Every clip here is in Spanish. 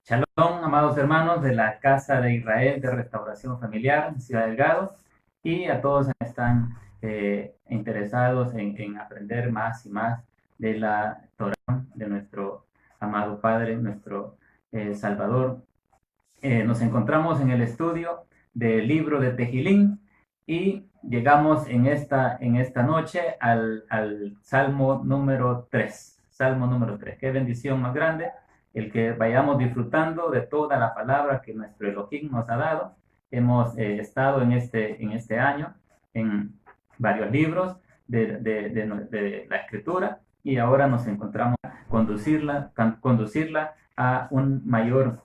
Shalom, amados hermanos de la Casa de Israel de Restauración Familiar en Ciudad Delgado, y a todos que están interesados en aprender más y más de la Torá de nuestro amado Padre, nuestro Salvador. Nos encontramos en el estudio del libro de Tejilín y llegamos en esta noche al Salmo número 3. Salmo número 3. Qué bendición más grande el que vayamos disfrutando de toda la palabra que nuestro Elohim nos ha dado. Hemos estado en este año en varios libros de la Escritura, y ahora nos encontramos conducirla a un mayor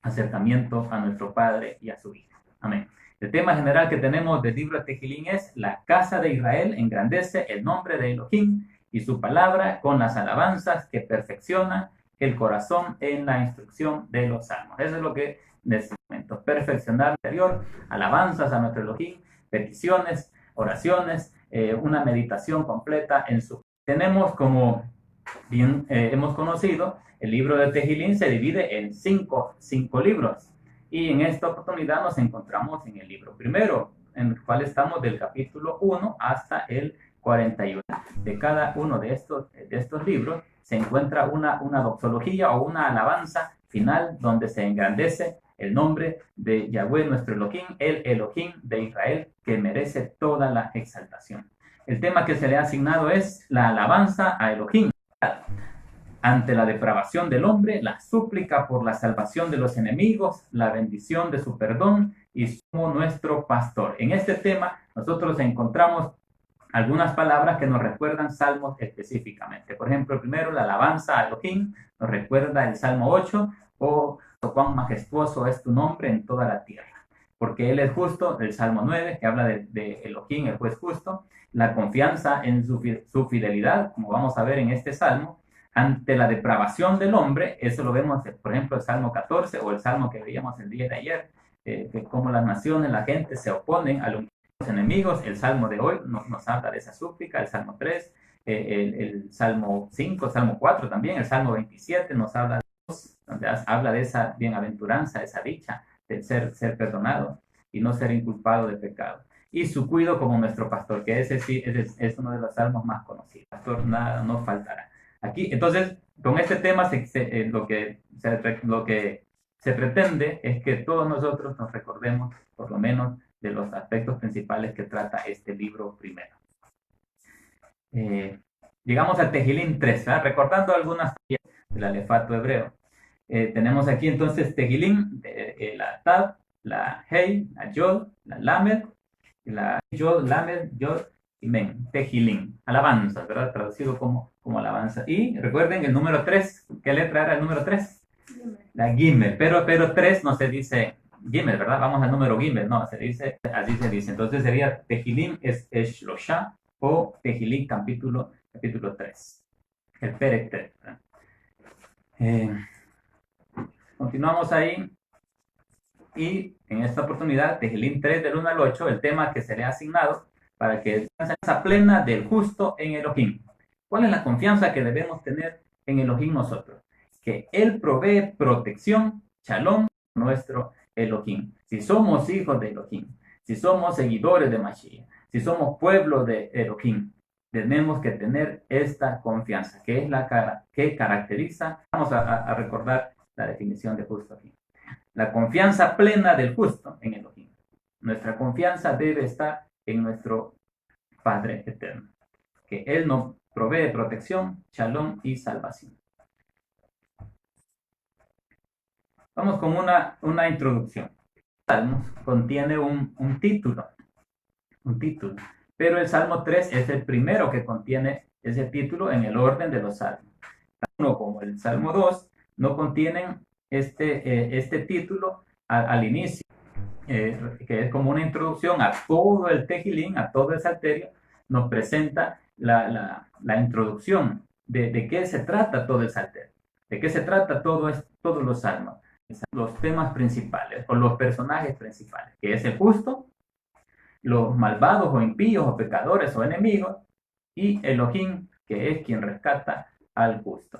acercamiento a nuestro Padre y a su Hijo. Amén. El tema general que tenemos del libro de Tejilín es: la casa de Israel engrandece el nombre de Elohim y su palabra con las alabanzas que perfeccionan el corazón en la instrucción de los salmos. Eso es lo que necesitamos: perfeccionar el interior, alabanzas a nuestro Elohim, peticiones, oraciones, una meditación completa en su. Tenemos, como bien hemos conocido, el libro de Tejilín se divide en cinco libros, y en esta oportunidad nos encontramos en el libro primero, en el cual estamos del capítulo 1 hasta el 41. De cada uno de estos libros se encuentra una doxología o una alabanza final donde se engrandece el nombre de Yahweh, nuestro Elohim, el Elohim de Israel, que merece toda la exaltación. El tema que se le ha asignado es la alabanza a Elohim ante la depravación del hombre, la súplica por la salvación de los enemigos, la bendición de su perdón y como nuestro pastor. En este tema nosotros encontramos algunas palabras que nos recuerdan salmos específicamente. Por ejemplo, primero, la alabanza a Elohim nos recuerda el Salmo 8: oh, cuán majestuoso es tu nombre en toda la tierra, porque Él es justo. El Salmo 9, que habla de Elohim, el juez justo. La confianza en su fidelidad, como vamos a ver en este salmo, ante la depravación del hombre. Eso lo vemos, por ejemplo, el Salmo 14 o el Salmo que veíamos el día de ayer, que como las naciones, la gente se oponen a los enemigos. El Salmo de hoy nos habla de esa súplica, el Salmo 3, el Salmo 5, el Salmo 4 también, el Salmo 27 nos habla de esa bienaventuranza, esa dicha de ser perdonado y no ser inculpado de pecado. Y su cuido como nuestro pastor, que ese sí es uno de los salmos más conocidos. Pastor, nada nos faltará. Aquí, entonces, con este tema lo que se pretende es que todos nosotros nos recordemos, por lo menos, de los aspectos principales que trata este libro primero. Llegamos al Tejilín 3, ¿verdad? Recordando algunas del alefato hebreo. Tenemos aquí entonces Tejilín, la Tab, la Hei, la Yod, la Lamed, la Yod, Lamed, Yod y Men. Tejilín, alabanza, ¿verdad? Traducido como alabanza. Y recuerden el número 3, ¿qué letra era el número 3? La Gimel, pero 3 no se dice Gimel, ¿verdad? Vamos al número Gimel, no, así se dice. Entonces sería Tejilín es Shlosha, o Tejilín capítulo 3, el Perek 3. Continuamos ahí, y en esta oportunidad, Tejilín 3 del 1 al 8, el tema que se le ha asignado para que confianza plena del justo en Elohim. ¿Cuál es la confianza que debemos tener en Elohim nosotros? Que Él provee protección, shalom, nuestro Elohim. Si somos hijos de Elohim, si somos seguidores de Mashiach, si somos pueblo de Elohim, tenemos que tener esta confianza, que es la cara que caracteriza. Vamos a recordar la definición de justo aquí. La confianza plena del justo en Elohim. Nuestra confianza debe estar en nuestro Padre eterno, que Él nos provee protección, shalom y salvación. Vamos con una introducción. El Salmo contiene un título, pero el Salmo 3 es el primero que contiene ese título en el orden de los salmos. Uno como el Salmo 2 no contienen este título al inicio, que es como una introducción a todo el Tejilín, a todo el Salterio. Nos presenta la introducción de qué se trata todo el Salterio, de qué se trata todos los salmos, los temas principales o los personajes principales, que es el justo, los malvados o impíos o pecadores o enemigos, y Elohim, que es quien rescata al justo.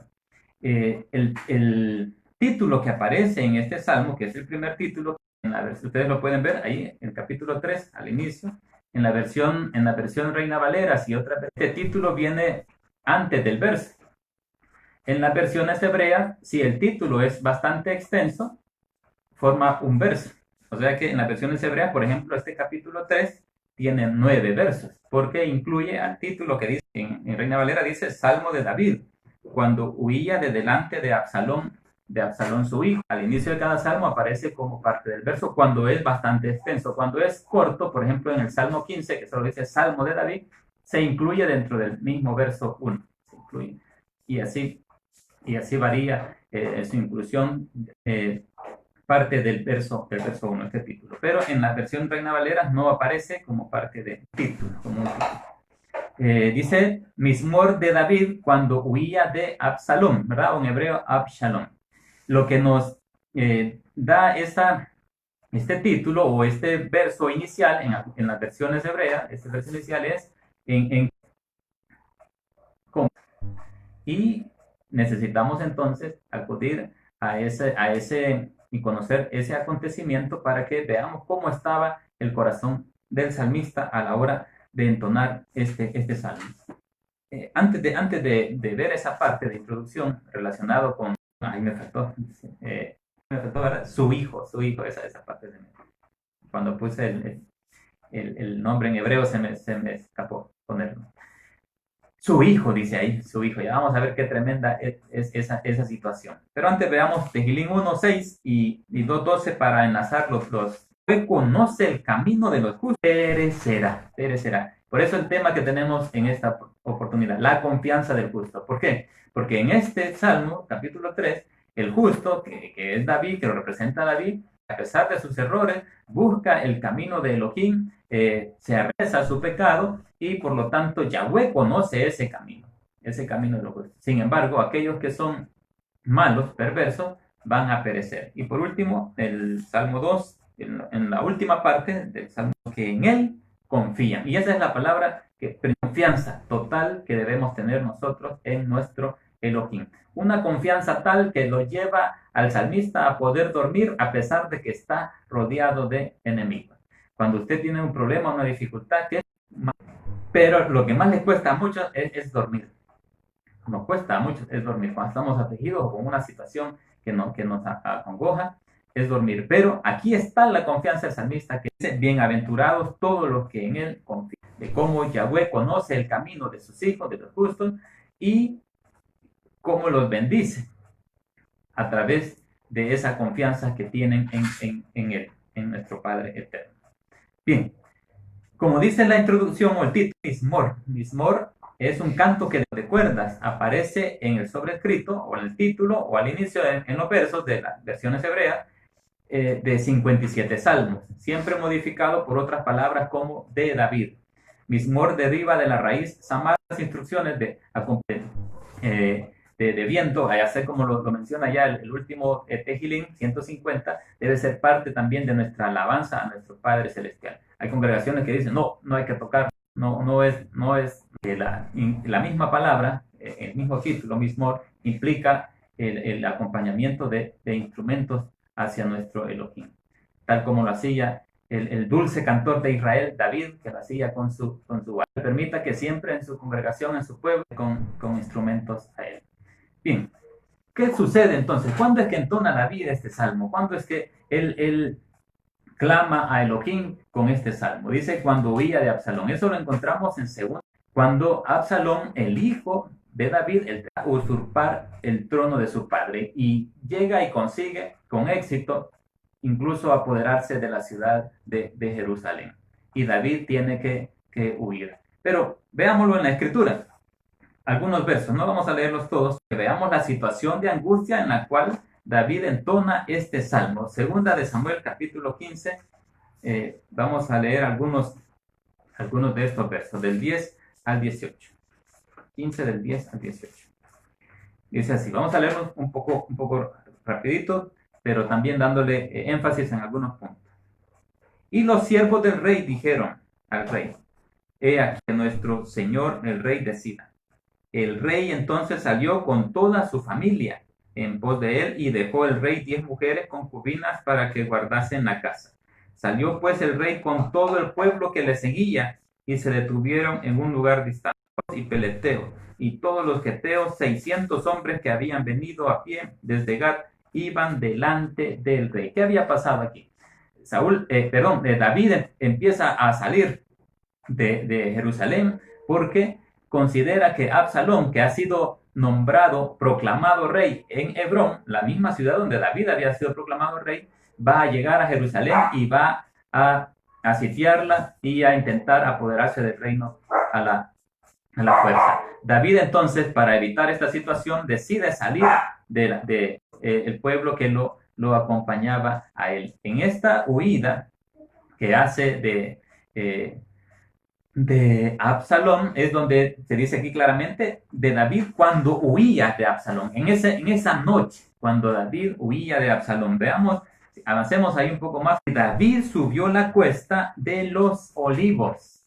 El título que aparece en este salmo, que es el primer título, ustedes lo pueden ver ahí en el capítulo 3, al inicio, en la versión Reina Valera, y este título viene antes del verso. En las versiones hebreas, si el título es bastante extenso, forma un verso. O sea que en las versiones hebreas, por ejemplo, este capítulo 3 tiene 9 versos, porque incluye al título que dice, en Reina Valera dice Salmo de David, cuando huía de delante de Absalón su hijo. Al inicio de cada salmo aparece como parte del verso cuando es bastante extenso. Cuando es corto, por ejemplo, en el Salmo 15, que solo dice Salmo de David, se incluye dentro del mismo verso 1. Se incluye. Y así varía su inclusión, parte del verso 1, este título. Pero en la versión Reina Valera no aparece como parte del título, como un título. Dice Mismor de David cuando huía de Absalón, ¿verdad? O en hebreo Absalón. Lo que nos da este título o este verso inicial en las versiones hebreas, este verso inicial es y necesitamos entonces acudir a ese y conocer ese acontecimiento para que veamos cómo estaba el corazón del salmista a la hora de entonar este salmo. Antes de ver esa parte de introducción relacionado con, ahí me faltó, ¿verdad? Su hijo, esa parte de mí. Cuando puse el nombre en hebreo se me escapó ponerlo. Su hijo, dice ahí, su hijo. Ya vamos a ver qué tremenda es esa situación. Pero antes veamos Tehilín 1:6 y 2:12 para enlazar los dos. Conoce el camino de los justos, perecerá. Por eso el tema que tenemos en esta oportunidad, la confianza del justo. ¿Por qué? Porque en este Salmo, capítulo 3, el justo, que es David, que lo representa a David, a pesar de sus errores, busca el camino de Elohim, se arresa su pecado y por lo tanto Yahweh conoce ese camino de los justos. Sin embargo, aquellos que son malos, perversos, van a perecer. Y por último, el Salmo 2, en la última parte del Salmo, que en él confían. Y esa es la palabra, confianza total que debemos tener nosotros en nuestro Elohim. Una confianza tal que lo lleva al salmista a poder dormir a pesar de que está rodeado de enemigos. Cuando usted tiene un problema, una dificultad, pero lo que más le cuesta a muchos es dormir. Nos cuesta a muchos es dormir. Cuando estamos afligidos o con una situación que nos acongoja, es dormir. Pero aquí está la confianza del salmista que dice, bienaventurados todos los que en él confían, de cómo Yahweh conoce el camino de sus hijos, de los justos, y cómo los bendice a través de esa confianza que tienen en él, en nuestro Padre eterno. Bien, como dice la introducción o el título, Mismor es un canto que de cuerdas aparece en el sobrescrito o en el título o al inicio en los versos de las versiones hebreas de 57 salmos, siempre modificado por otras palabras como de David. Mismor deriva de la raíz samar, las instrucciones de viento, así como lo menciona ya el último Tehilín 150, debe ser parte también de nuestra alabanza a nuestro Padre Celestial. Hay congregaciones que dicen, no hay que tocar, no es la misma palabra, el mismo título, mismo, implica el acompañamiento de instrumentos hacia nuestro Elohim, tal como lo hacía el dulce cantor de Israel, David, que lo hacía con su voz. Permita que siempre en su congregación, en su pueblo, con instrumentos a él. Bien, ¿qué sucede entonces? ¿Cuándo es que entona David este salmo? ¿Cuándo es que él clama a Elohim con este salmo? Dice cuando huía de Absalón. Eso lo encontramos en segundo. Cuando Absalón, el hijo de David, usurpar el trono de su padre y llega y consigue con éxito incluso apoderarse de la ciudad de Jerusalén. Y David tiene que huir. Pero veámoslo en la escritura. Algunos versos, no vamos a leerlos todos, veamos la situación de angustia en la cual David entona este salmo. Segunda de Samuel, capítulo 15, vamos a leer algunos de estos versos, del 10 al 18. 15 del 10 al 18. Dice así, vamos a leerlos un poco rapidito, pero también dándole énfasis en algunos puntos. Y los siervos del rey dijeron al rey, he aquí que nuestro señor el rey decida. El rey entonces salió con toda su familia en pos de él, y dejó el rey 10 mujeres concubinas para que guardasen la casa. Salió pues el rey con todo el pueblo que le seguía, y se detuvieron en un lugar distante, y Peleteo, y todos los geteos, 600 hombres que habían venido a pie desde Gat, iban delante del rey. ¿Qué había pasado aquí? David empieza a salir de Jerusalén porque considera que Absalón, que ha sido nombrado, proclamado rey en Hebrón, la misma ciudad donde David había sido proclamado rey, va a llegar a Jerusalén y va a sitiarla y a intentar apoderarse del reino a la fuerza. David entonces, para evitar esta situación, decide salir el pueblo que lo acompañaba a él. En esta huida que hace de Absalón es donde se dice aquí claramente de David cuando huía de Absalón. En esa noche, cuando David huía de Absalón, veamos, avancemos ahí un poco más. David subió la cuesta de los Olivos.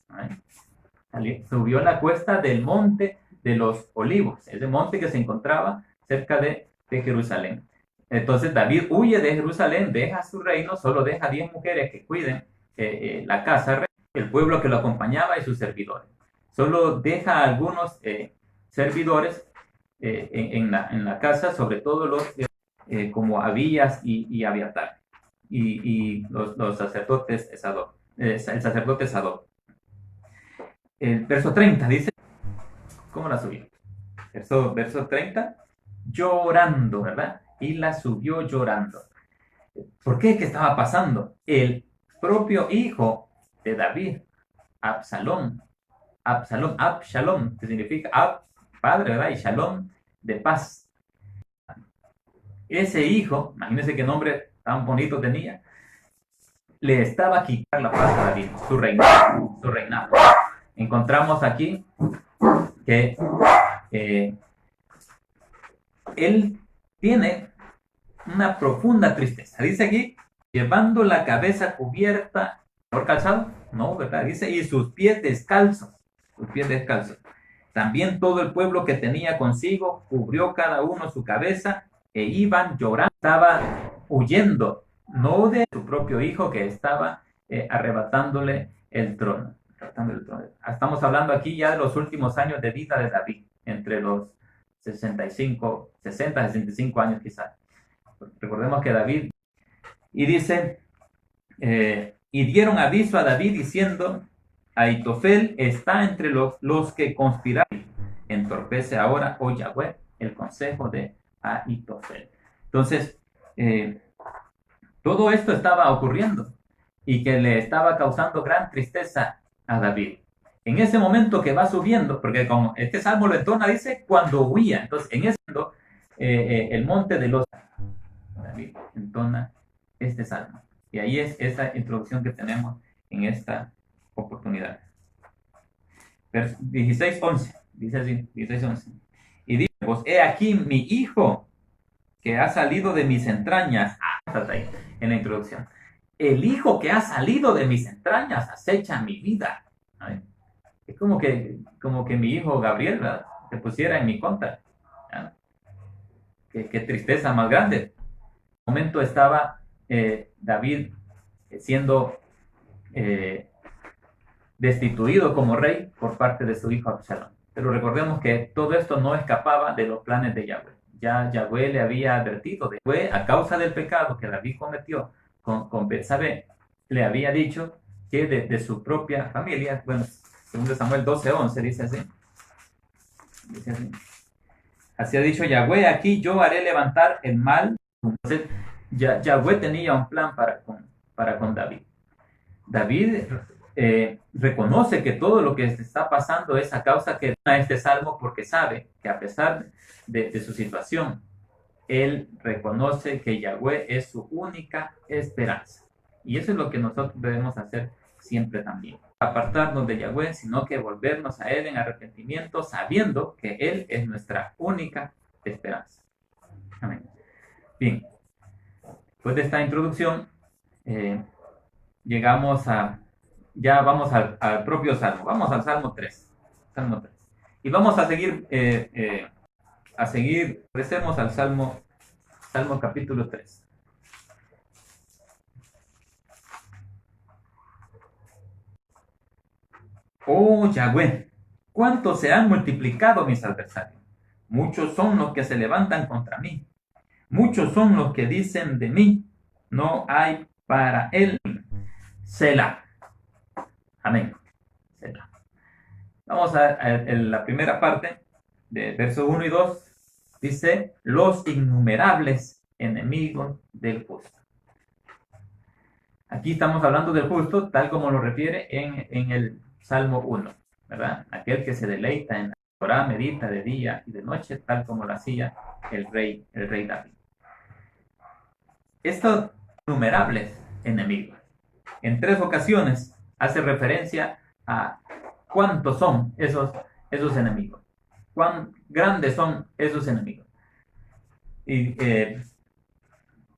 Subió la cuesta del monte de los Olivos, ese monte que se encontraba cerca de Jerusalén. Entonces David huye de Jerusalén, deja su reino, solo deja 10 mujeres que cuiden la casa, el pueblo que lo acompañaba y sus servidores. Solo deja a algunos servidores en la casa, sobre todo los como Abías y Abiatar, y los sacerdotes el sacerdote Sadoc. El verso 30 dice, ¿cómo la subió? Verso 30, llorando, ¿verdad? Y la subió llorando. ¿Por qué? ¿Qué estaba pasando? El propio hijo de David, Absalón, que significa padre, ¿verdad? Y Shalom, de paz. Ese hijo, imagínense qué nombre tan bonito tenía, le estaba quitando la paz a David, su reinado. Encontramos aquí que él tiene una profunda tristeza. Dice aquí, llevando la cabeza cubierta por calzado, no, ¿verdad? Dice, y sus pies descalzos. También todo el pueblo que tenía consigo cubrió cada uno su cabeza e iban llorando. Estaba huyendo, no de su propio hijo que estaba arrebatándole el trono. Estamos hablando aquí ya de los últimos años de vida de David, entre los 60, 65 años quizás. Recordemos que David, y dice, y dieron aviso a David diciendo, Ahitofel está entre los que conspiraron. Entorpece ahora, oh Yahweh, el consejo de Ahitofel. Entonces, todo esto estaba ocurriendo y que le estaba causando gran tristeza a David. En ese momento que va subiendo, porque como este salmo lo entona, dice cuando huía. Entonces, en ese momento, el monte de los David entona este salmo. Y ahí es esa introducción que tenemos en esta oportunidad. Verso 16:11, dice así, 16:11. Y dice, pues he aquí mi hijo que ha salido de mis entrañas. Está ahí en la introducción. El hijo que ha salido de mis entrañas acecha mi vida. ¿Ay? Es como que mi hijo Gabriel, ¿verdad?, se pusiera en mi contra. Qué tristeza más grande. En ese momento estaba David siendo destituido como rey por parte de su hijo Absalón. Pero recordemos que todo esto no escapaba de los planes de Yahweh. Ya Yahweh le había advertido, a causa del pecado que David cometió con Betsabé, le había dicho que de su propia familia, bueno, según Samuel 12:11 dice así. Así ha dicho Yahweh, aquí yo haré levantar el mal. Entonces, Yahweh tenía un plan para con David. David reconoce que todo lo que está pasando es a causa que a este salmo, porque sabe que a pesar de su situación, él reconoce que Yahweh es su única esperanza. Y eso es lo que nosotros debemos hacer siempre también. Apartarnos de Yahweh, sino que volvernos a Él en arrepentimiento, sabiendo que Él es nuestra única esperanza. Amén. Bien, después de esta introducción, ya vamos al propio Salmo. Vamos al Salmo 3. Salmo 3. Y vamos a seguir, recemos al Salmo Salmo capítulo 3. Oh Yahweh, ¿cuántos se han multiplicado mis adversarios? Muchos son los que se levantan contra mí. Muchos son los que dicen de mí, no hay para él. Selah. Amén. Selah. Vamos a la primera parte de versos 1 y 2. Dice, los innumerables enemigos del justo. Aquí estamos hablando del justo, tal como lo refiere en el Salmo 1, ¿verdad? Aquel que se deleita en la Torá, medita de día y de noche, tal como lo hacía el rey David. Estos innumerables enemigos, en 3 ocasiones hace referencia a cuántos son esos enemigos, cuán grandes son esos enemigos. Y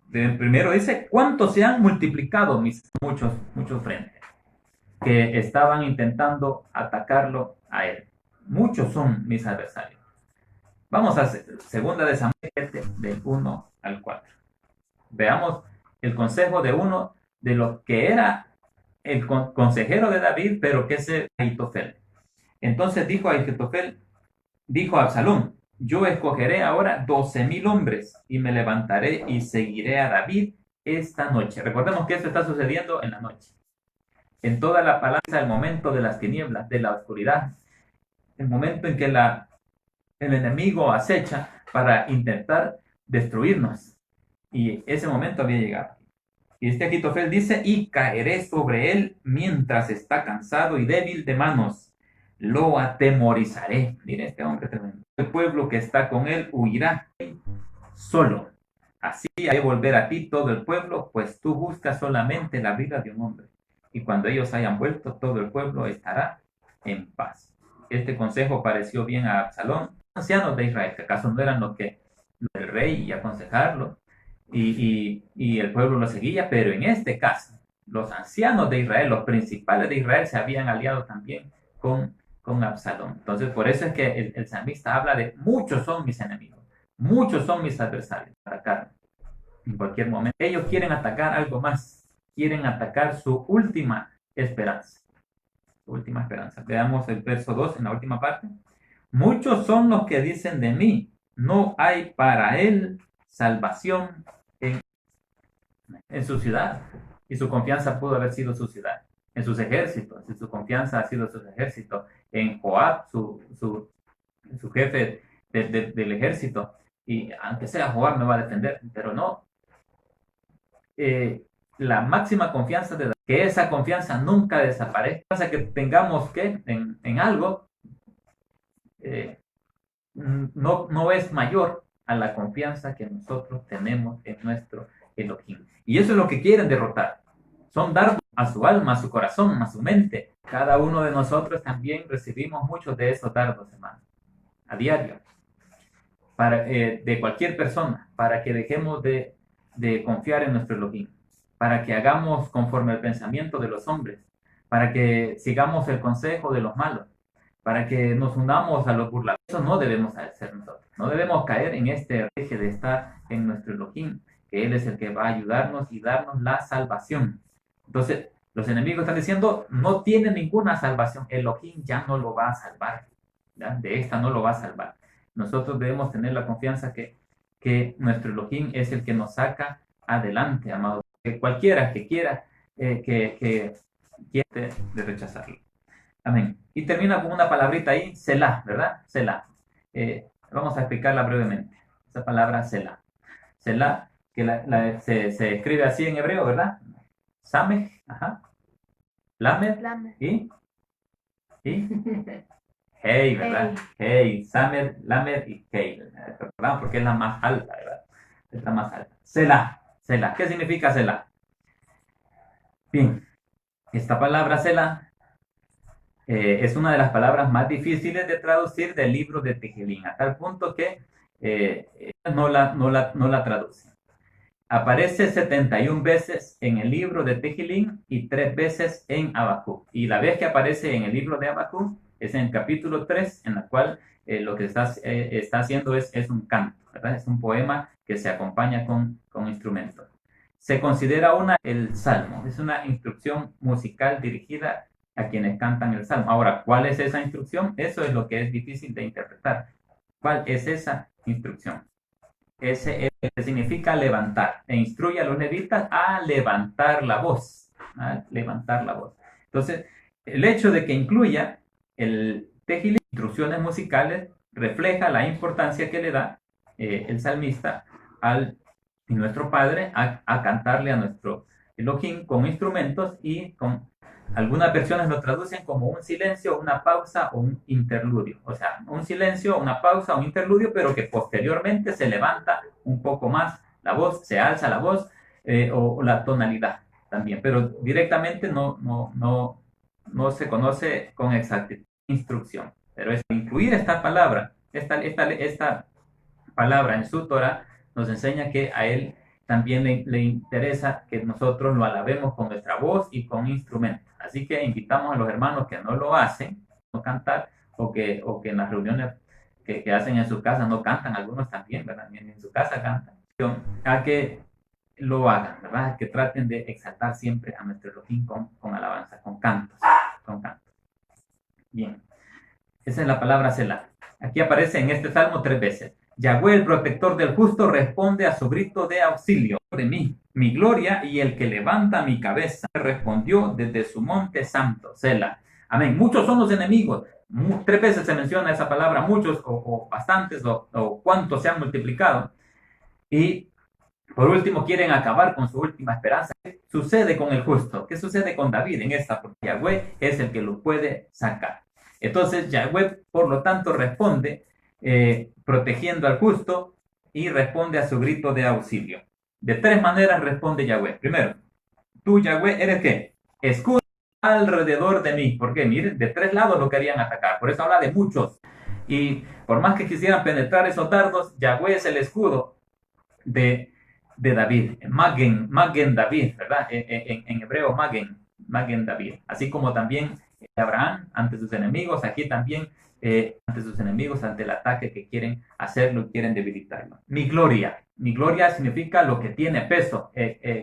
primero dice, ¿cuántos se han multiplicado muchos frentes que estaban intentando atacarlo a él? Muchos son mis adversarios. Vamos a segunda de Samuel 7, del 1 al 4. Veamos el consejo de uno de los que era el consejero de David, pero que es Ahitofel. Entonces dijo a Absalón, yo escogeré ahora 12,000 hombres y me levantaré y seguiré a David esta noche. Recordemos que esto está sucediendo en la noche. En toda la palabra, el momento de las tinieblas, de la oscuridad, el momento en que el enemigo acecha para intentar destruirnos. Y ese momento había llegado. Y Ahitofel dice, y caeré sobre él mientras está cansado y débil de manos. Lo atemorizaré. Mire este hombre tremendo. El pueblo que está con él huirá solo. Así haré volver a ti todo el pueblo, pues tú buscas solamente la vida de un hombre. Y cuando ellos hayan vuelto, todo el pueblo estará en paz. Este consejo pareció bien a Absalón, ancianos de Israel, que acaso no eran los que el rey y aconsejarlo, y el pueblo lo seguía, pero en este caso, los ancianos de Israel, los principales de Israel, se habían aliado también con Absalón. Entonces, por eso es que el salmista habla de muchos son mis enemigos, muchos son mis adversarios, atacar en cualquier momento. Ellos quieren atacar algo más, quieren atacar su última esperanza. Su última esperanza. Veamos el verso 2 en la última parte. Muchos son los que dicen de mí, no hay para él salvación en su ciudad. Y su confianza pudo haber sido su ciudad. En sus ejércitos, y su confianza ha sido sus ejércitos, en Joab, su jefe del ejército, y aunque sea Joab me va a defender, pero no. La máxima confianza de David, que esa confianza nunca desaparezca, que tengamos que en algo, no es mayor a la confianza que nosotros tenemos en nuestro Elohim. Y eso es lo que quieren derrotar. Son dardos a su alma, a su corazón, a su mente. Cada uno de nosotros también recibimos muchos de esos dardos, hermano, a diario, de cualquier persona, para que dejemos de confiar en nuestro Elohim, para que hagamos conforme al pensamiento de los hombres, para que sigamos el consejo de los malos, para que nos unamos a los burladores. Eso no debemos hacer nosotros. No debemos caer en este eje de estar en nuestro Elohim, que Él es el que va a ayudarnos y darnos la salvación. Entonces, los enemigos están diciendo, no tiene ninguna salvación. Elohim ya no lo va a salvar. ¿Ya? De esta no lo va a salvar. Nosotros debemos tener la confianza que nuestro Elohim es el que nos saca adelante, amado. Que cualquiera que quiera que quiera de rechazarlo. Amén. Y termina con una palabrita ahí, Selah, ¿verdad? Selah. Vamos a explicarla brevemente. Esa palabra Selah. Selah, que se escribe así en hebreo, ¿verdad? Sameh, ajá. Lamed. Y Hey, ¿verdad? Hey, Samed, Lamed y Hey. ¿Verdad? Porque es la más alta, ¿verdad? Es la más alta. Selah. Selah. ¿Qué significa Selah? Bien. Esta palabra Selah es una de las palabras más difíciles de traducir del libro de Tehillim, a tal punto que no la traducen. Aparece 71 veces en el libro de Tehillim y 3 veces en Habacuc. Y la vez que aparece en el libro de Habacuc es en el capítulo 3, en la cual lo que está haciendo es un canto, ¿verdad? Es un poema que se acompaña con instrumentos. Se considera el salmo, es una instrucción musical dirigida a quienes cantan el salmo. Ahora, ¿cuál es esa instrucción? Eso es lo que es difícil de interpretar. ¿Cuál es esa instrucción? Ese significa levantar, e instruye a los levitas a levantar la voz, a levantar la voz. Entonces, el hecho de que incluya el Tejilín, instrucciones musicales, refleja la importancia que le da el salmista y nuestro Padre a cantarle a nuestro Elohim con instrumentos y con algunas versiones lo traducen como un silencio, una pausa o un interludio. O sea, un silencio, una pausa, un interludio, pero que posteriormente se levanta un poco más la voz, se alza la voz o la tonalidad también. Pero directamente no se conoce con exactitud instrucción. Pero es incluir esta palabra, esta palabra en su Torah nos enseña que a él también le interesa que nosotros lo alabemos con nuestra voz y con instrumentos. Así que invitamos a los hermanos que no lo hacen, no cantar, o que en las reuniones que hacen en su casa no cantan, algunos también, ¿verdad? En su casa cantan, a que lo hagan, ¿verdad? Que traten de exaltar siempre a nuestro Elohim con alabanza, con cantos, con cantos. Bien, esa es la palabra Selah. Aquí aparece en este salmo 3 veces. Yahweh, el protector del justo, responde a su grito de auxilio de mí, mi gloria y el que levanta mi cabeza. Respondió desde su monte santo, Selah. Amén. Muchos son los enemigos. 3 veces se menciona esa palabra, muchos o bastantes o cuántos se han multiplicado. Y por último quieren acabar con su última esperanza. ¿Qué sucede con el justo? ¿Qué sucede con David en esta? Porque Yahweh es el que lo puede sacar. Entonces Yahweh, por lo tanto, responde protegiendo al justo y responde a su grito de auxilio. De 3 maneras responde Yahweh. Primero, tú, Yahweh, ¿eres qué? Escudo alrededor de mí. ¿Por qué? Miren, de 3 lados lo querían atacar. Por eso habla de muchos. Y por más que quisieran penetrar esos dardos, Yahweh es el escudo de David. Magen David, ¿verdad? En hebreo, Magen David. Así como también Abraham ante sus enemigos, aquí también ante sus enemigos, ante el ataque que quieren hacerlo y quieren debilitarlo. Mi gloria significa lo que tiene peso,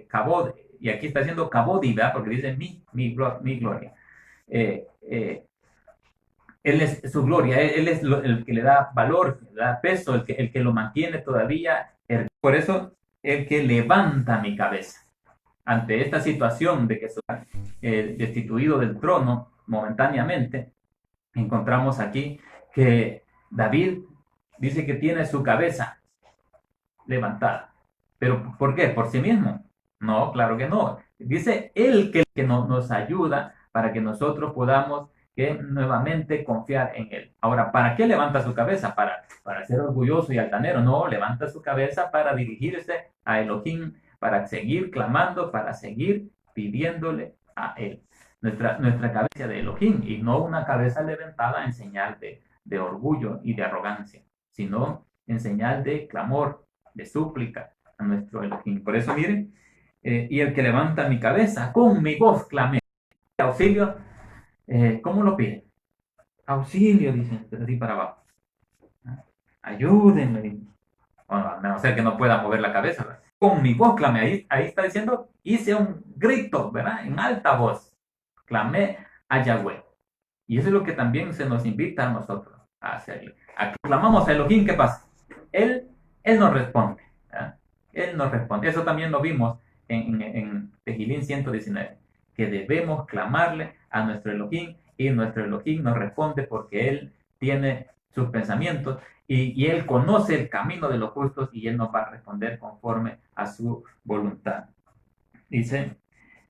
kabod, y aquí está diciendo kabodi, ¿verdad? Porque dice mi gloria. Él es su gloria, él es el que le da valor, le da peso, el que lo mantiene todavía. Por eso, el que levanta mi cabeza. Ante esta situación de que soy destituido del trono momentáneamente, encontramos aquí que David dice que tiene su cabeza levantada. ¿Pero por qué? ¿Por sí mismo? No, claro que no. Dice él que nos ayuda para que nosotros podamos nuevamente confiar en él. Ahora, ¿para qué levanta su cabeza? Para ser orgulloso y altanero. No, levanta su cabeza para dirigirse a Elohim, para seguir clamando, para seguir pidiéndole a él. Nuestra cabeza de Elohim, y no una cabeza levantada en señal de orgullo y de arrogancia, sino en señal de clamor, de súplica a nuestro Elohim. Por eso, miren, y el que levanta mi cabeza, con mi voz clamé. Auxilio, ¿cómo lo piden? Auxilio, dicen, así para abajo. Ayúdenme. Bueno, a no ser que no pueda mover la cabeza, ¿verdad? Con mi voz clamé. Ahí está diciendo, hice un grito, ¿verdad? En alta voz. Clamé a Yahweh. Y eso es lo que también se nos invita a nosotros a hacerlo. A que clamamos a Elohim, ¿qué pasa? Él nos responde. ¿verdad? Él nos responde. Eso también lo vimos en Tejilín 119. Que debemos clamarle a nuestro Elohim y nuestro Elohim nos responde porque Él tiene sus pensamientos y Él conoce el camino de los justos y Él nos va a responder conforme a su voluntad. Dice,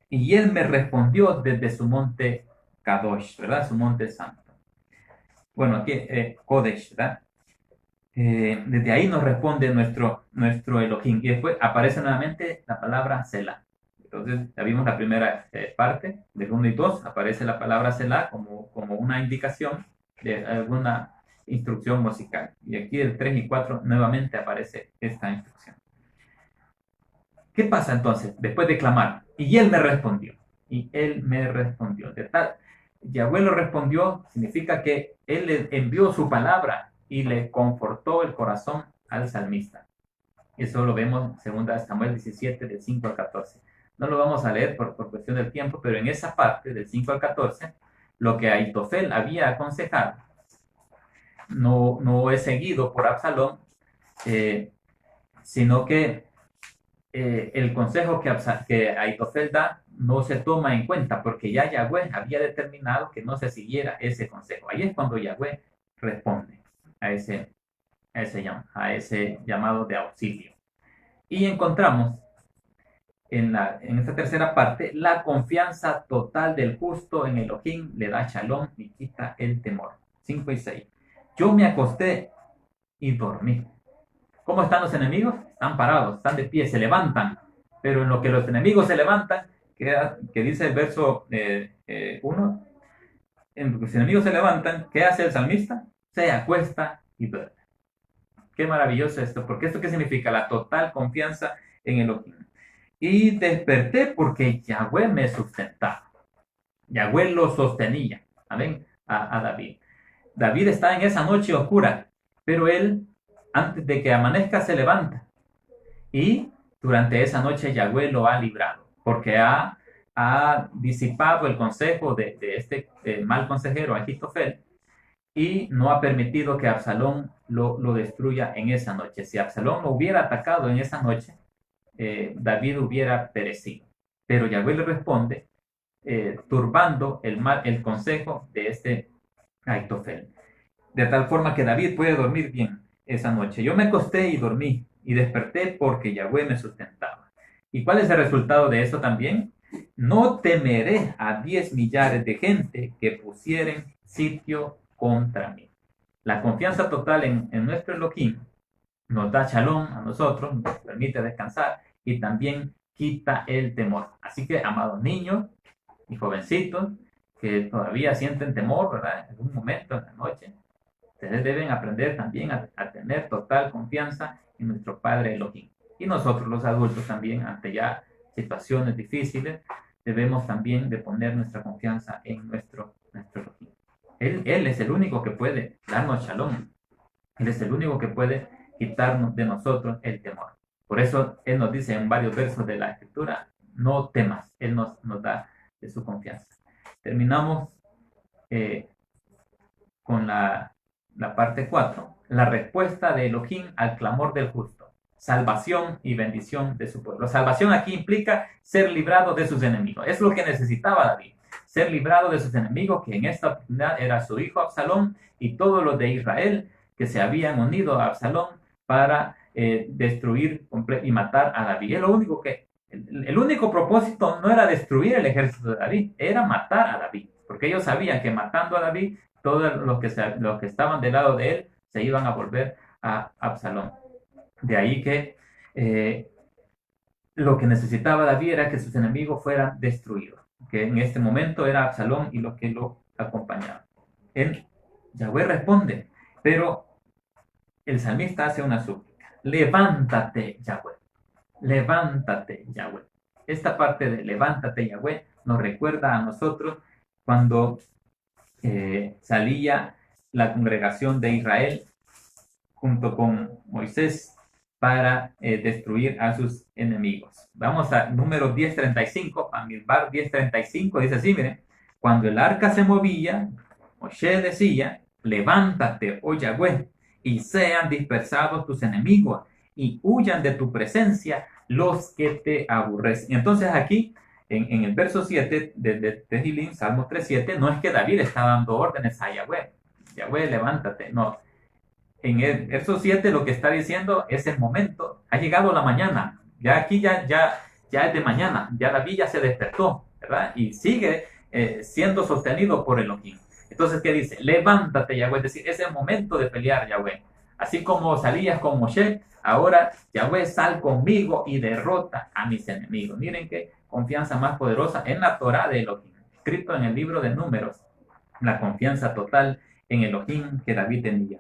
y Él me respondió desde su monte Kadosh, ¿verdad? Su monte santo. Bueno, aquí Kodesh, ¿verdad? Desde ahí nos responde nuestro Elohim y después aparece nuevamente la palabra Selah. Entonces, ya vimos la primera parte, del 1 y 2, aparece la palabra Selah como una indicación de alguna instrucción musical. Y aquí del 3 y 4 nuevamente aparece esta instrucción. ¿Qué pasa entonces después de clamar? Y él me respondió. Y él me respondió. Yahweh lo respondió, significa que él le envió su palabra y le confortó el corazón al salmista. Eso lo vemos en 2 Samuel 17, del 5 al 14. No lo vamos a leer por cuestión del tiempo, pero en esa parte, del 5 al 14, lo que Ahitofel había aconsejado no es seguido por Absalón, sino que el consejo que Ahitofel da no se toma en cuenta porque ya Yahweh había determinado que no se siguiera ese consejo. Ahí es cuando Yahweh responde a ese llamado de auxilio. Y encontramos en esta tercera parte la confianza total del justo en Elohim le da shalom y quita el temor. 5 y 6. Yo me acosté y dormí. ¿Cómo están los enemigos? Están parados, están de pie, se levantan. Pero en lo que los enemigos se levantan, que dice el verso 1, en lo que los enemigos se levantan, ¿qué hace el salmista? Se acuesta y duerme. Qué maravilloso esto, porque ¿esto qué significa? La total confianza en Elohim. Y desperté porque Yahweh me sustentaba. Yahweh lo sostenía. Amén. A David. David está en esa noche oscura, pero él, antes de que amanezca, se levanta. Y durante esa noche Yahweh lo ha librado, porque ha disipado el consejo de este mal consejero, Ahitofel, y no ha permitido que Absalón lo destruya en esa noche. Si Absalón lo hubiera atacado en esa noche, David hubiera perecido. Pero Yahweh le responde turbando el consejo de este Ahitofel. De tal forma que David puede dormir bien esa noche. Yo me acosté y dormí y desperté porque Yahweh me sustentaba. ¿Y cuál es el resultado de eso también? No temeré a 10 millares de gente que pusieren sitio contra mí. La confianza total en nuestro Elohim nos da shalom a nosotros, nos permite descansar y también quita el temor. Así que, amados niños y jovencitos que todavía sienten temor, ¿verdad? En un momento en la noche, ustedes deben aprender también a tener total confianza en nuestro Padre Elohim. Y nosotros los adultos también, ante ya situaciones difíciles, debemos también de poner nuestra confianza en nuestro Elohim. Él es el único que puede darnos shalom. Él es el único que puede quitarnos de nosotros el temor. Por eso Él nos dice en varios versos de la Escritura, no temas. Él nos da de su confianza. Terminamos con la parte 4, la respuesta de Elohim al clamor del justo, salvación y bendición de su pueblo. Salvación aquí implica ser librado de sus enemigos. Es lo que necesitaba David, ser librado de sus enemigos, que en esta oportunidad era su hijo Absalón y todos los de Israel que se habían unido a Absalón para destruir y matar a David. Es lo único el único propósito no era destruir el ejército de David, era matar a David, porque ellos sabían que matando a David, todos los que estaban del lado de él se iban a volver a Absalón. De ahí que lo que necesitaba David era que sus enemigos fueran destruidos, que en este momento era Absalón y los que lo acompañaban. Yahweh responde, pero el salmista hace una súplica: levántate, Yahweh. Levántate, Yahweh. Esta parte de levántate, Yahweh, nos recuerda a nosotros cuando salía la congregación de Israel junto con Moisés para destruir a sus enemigos. Vamos a número 10:35, Bamidbar 10:35, dice así, miren: cuando el arca se movía, Moshe decía, levántate, oh Yahweh, y sean dispersados tus enemigos, y huyan de tu presencia los que te aborrecen. Entonces aquí, en el verso 7 de Tehillim, Salmo 3:7, no es que David está dando órdenes a Yahweh, Yahweh, levántate, no. En el verso 7 lo que está diciendo es el momento, ha llegado la mañana, ya aquí ya es de mañana, ya David ya se despertó, ¿verdad? Y sigue siendo sostenido por Elohim. Entonces, ¿qué dice? Levántate, Yahweh, es decir, es el momento de pelear, Yahweh. Así como salías con Moshe, ahora Yahweh, sal conmigo y derrota a mis enemigos. Miren qué confianza más poderosa en la Torah de Elohim, escrito en el libro de Números, la confianza total en Elohim que David tenía.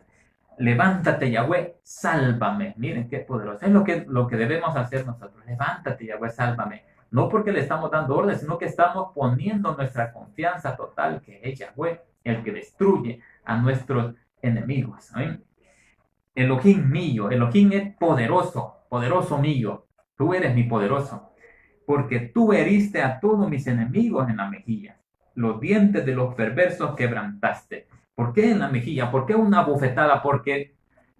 Levántate, Yahweh, sálvame. Miren qué poderoso. Es lo que debemos hacer nosotros. Levántate, Yahweh, sálvame. No porque le estamos dando órdenes, sino que estamos poniendo nuestra confianza total, que es Yahweh, el que destruye a nuestros enemigos. ¿Amén? Elohim mío, Elohim es poderoso. poderoso mío, tú eres mi poderoso, porque tú heriste a todos mis enemigos en la mejilla, los dientes de los perversos quebrantaste. ¿Por qué en la mejilla? ¿Por qué una bofetada? Porque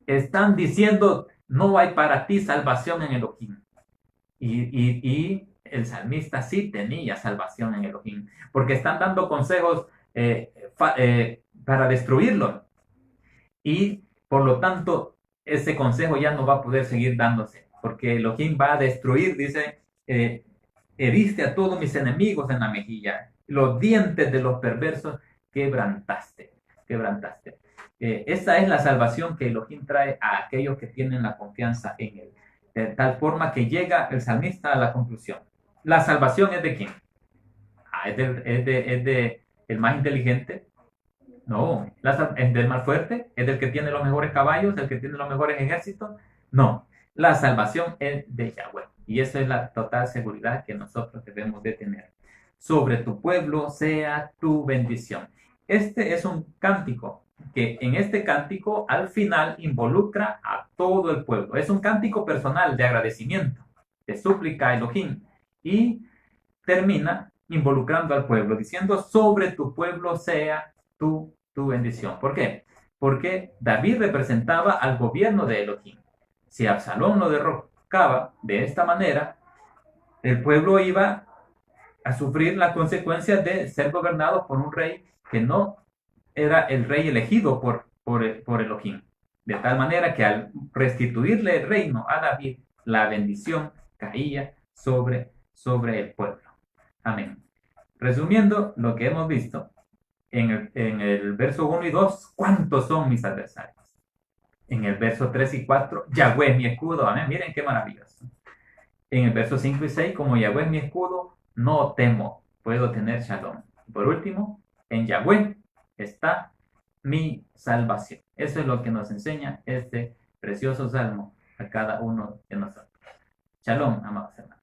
están diciendo, no hay para ti salvación en Elohim. Y el salmista sí tenía salvación en Elohim, porque están dando consejos para destruirlo. Y por lo tanto, ese consejo ya no va a poder seguir dándose, porque Elohim va a destruir, dice, heriste a todos mis enemigos en la mejilla, los dientes de los perversos quebrantaste, quebrantaste. Esa es la salvación que Elohim trae a aquellos que tienen la confianza en él, de tal forma que llega el salmista a la conclusión. ¿La salvación es de quién? ¿Es de el más inteligente? No. ¿Es del más fuerte? ¿Es del que tiene los mejores caballos? ¿El que tiene los mejores ejércitos? No. La salvación es de Yahweh. Y esa es la total seguridad que nosotros debemos de tener. Sobre tu pueblo sea tu bendición. Este es un cántico que en este cántico al final involucra a todo el pueblo. Es un cántico personal de agradecimiento, de súplica a Elohim. Y termina involucrando al pueblo, diciendo, sobre tu pueblo sea tu bendición. ¿Por qué? Porque David representaba al gobierno de Elohim. Si Absalón lo derrocaba de esta manera, el pueblo iba a sufrir las consecuencias de ser gobernado por un rey que no era el rey elegido por Elohim. De tal manera que al restituirle el reino a David, la bendición caía sobre el pueblo. Amén. Resumiendo lo que hemos visto, en el verso 1 y 2, ¿cuántos son mis adversarios? En el verso 3 y 4, Yahweh es mi escudo. Amén. Miren qué maravilloso. En el verso 5 y 6, como Yahweh es mi escudo, no temo, puedo tener shalom. Por último, en Yahweh está mi salvación. Eso es lo que nos enseña este precioso salmo a cada uno de nosotros. Shalom, amados hermanos.